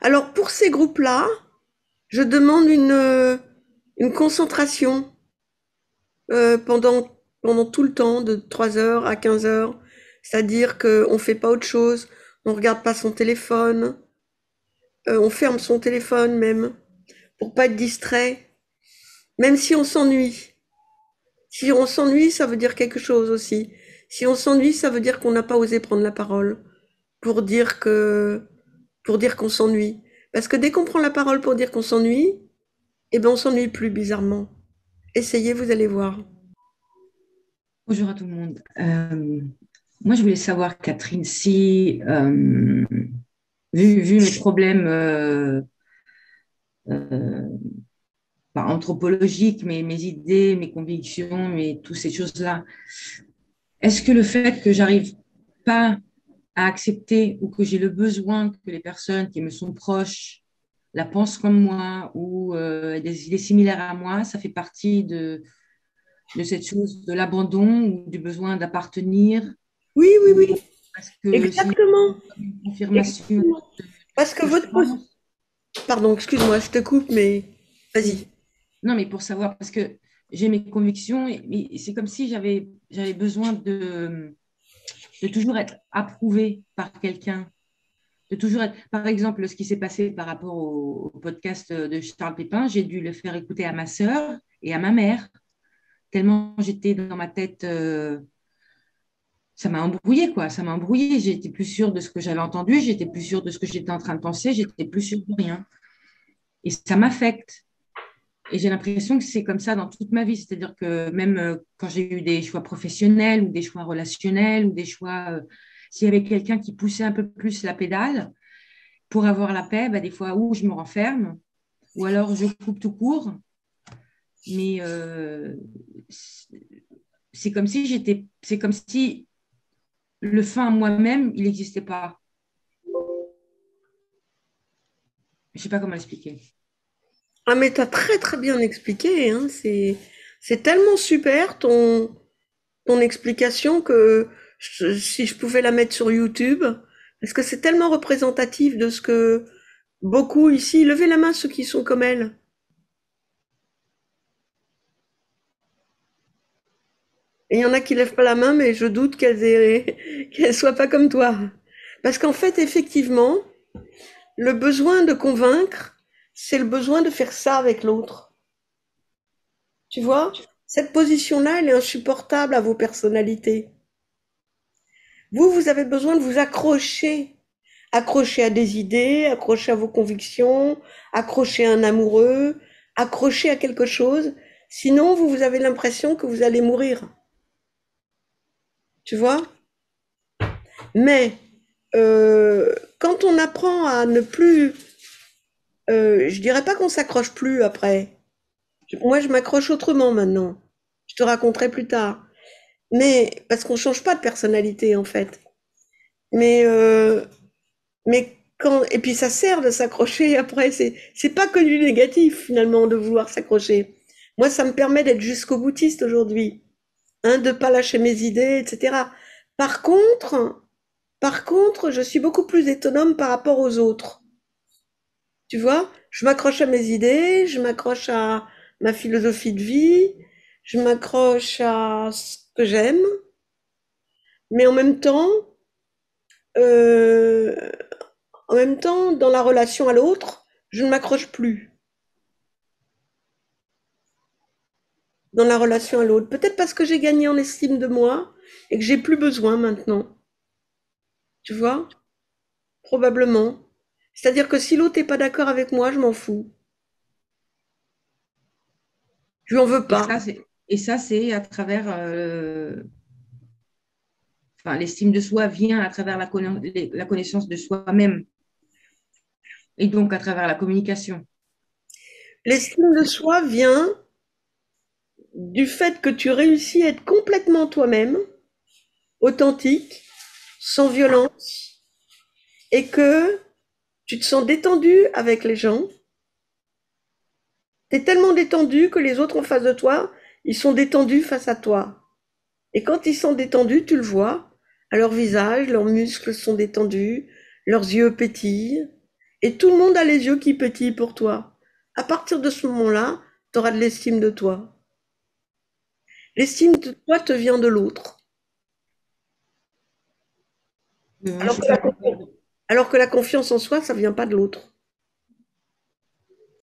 Alors pour ces groupes-là, je demande une concentration pendant tout le temps, de 3 heures à 15 heures. C'est-à-dire qu'on ne fait pas autre chose, on ne regarde pas son téléphone, on ferme son téléphone même, pour pas être distrait, même si on s'ennuie. Si on s'ennuie, ça veut dire quelque chose aussi. Si on s'ennuie, ça veut dire qu'on n'a pas osé prendre la parole pour dire que, pour dire qu'on s'ennuie. Parce que dès qu'on prend la parole pour dire qu'on s'ennuie, eh ben on s'ennuie plus bizarrement. Essayez, vous allez voir. Bonjour à tout le monde. Moi, je voulais savoir, Catherine, si, vu mes problèmes euh, pas anthropologiques, mes idées, mes convictions, toutes ces choses-là, est-ce que le fait que j'arrive pas à accepter ou que j'ai le besoin que les personnes qui me sont proches la pensent comme moi ou des idées similaires à moi, ça fait partie de cette chose de l'abandon ou du besoin d'appartenir Oui, oui, ou oui, parce que sinon, exactement. une confirmation Exactement. de Parce ce que que je votre pense. pardon, excuse-moi, je te coupe, mais vas-y. Oui. Non, mais pour savoir, parce que j'ai mes convictions, mais c'est comme si j'avais besoin de toujours être approuvée par quelqu'un, de toujours être. Par exemple, ce qui s'est passé par rapport au podcast de Charles Pépin, j'ai dû le faire écouter à ma sœur et à ma mère, tellement j'étais dans ma tête. Ça m'a embrouillé, quoi. Ça m'a embrouillé. J'étais plus sûre de ce que j'avais entendu, j'étais plus sûre de ce que j'étais en train de penser, j'étais plus sûre de rien. Et ça m'affecte. Et j'ai l'impression que c'est comme ça dans toute ma vie. C'est-à-dire que même quand j'ai eu des choix professionnels ou des choix relationnels ou des choix, s'il y avait quelqu'un qui poussait un peu plus la pédale pour avoir la paix, bah, des fois, ou je me renferme, ou alors je coupe tout court. Mais c'est comme si c'est comme si le fin moi-même, il n'existait pas. Je ne sais pas comment l'expliquer. Ah, mais t'as très très bien expliqué, hein. C'est tellement super ton explication que si je pouvais la mettre sur YouTube, parce que c'est tellement représentatif de ce que beaucoup ici, levez la main ceux qui sont comme elle. Et il y en a qui lèvent pas la main, mais je doute qu'elles soient pas comme toi. Parce qu'en fait, effectivement, le besoin de convaincre, c'est le besoin de faire ça avec l'autre. Tu vois? Cette position-là, elle est insupportable à vos personnalités. Vous, vous avez besoin de vous accrocher. Accrocher à des idées, accrocher à vos convictions, accrocher à un amoureux, accrocher à quelque chose. Sinon, vous avez l'impression que vous allez mourir. Tu vois? Mais quand on apprend à ne plus, je dirais pas qu'on s'accroche plus après. Moi, je m'accroche autrement maintenant. Je te raconterai plus tard. Mais parce qu'on change pas de personnalité en fait. Mais quand et puis ça sert de s'accrocher après. C'est pas que du négatif finalement de vouloir s'accrocher. Moi, ça me permet d'être jusqu'au boutiste aujourd'hui, hein, de pas lâcher mes idées, etc. Par contre, par contre, je suis beaucoup plus étonome par rapport aux autres. Tu vois, je m'accroche à mes idées, je m'accroche à ma philosophie de vie, je m'accroche à ce que j'aime, mais euh, en même temps, dans la relation à l'autre, je ne m'accroche plus dans la relation à l'autre. Peut-être parce que j'ai gagné en estime de moi et que j'ai plus besoin maintenant. Tu vois? Probablement. C'est-à-dire que si l'autre n'est pas d'accord avec moi, je m'en fous. Je lui en veux Et pas. ça, c'est à travers, enfin, l'estime de soi vient à travers la connaissance de soi-même et donc à travers la communication. L'estime de soi vient du fait que tu réussis à être complètement toi-même, authentique, sans violence, et que tu te sens détendu avec les gens. Tu es tellement détendu que les autres en face de toi, ils sont détendus face à toi. Et quand ils sont détendus, tu le vois, à leur visage, leurs muscles sont détendus, leurs yeux pétillent, Et tout le monde a les yeux qui pétillent pour toi. À partir de ce moment-là, tu auras de l'estime de toi. L'estime de toi te vient de l'autre. Moi, je Alors suis que pas la, d'accord. alors que la confiance en soi, ça vient pas de l'autre.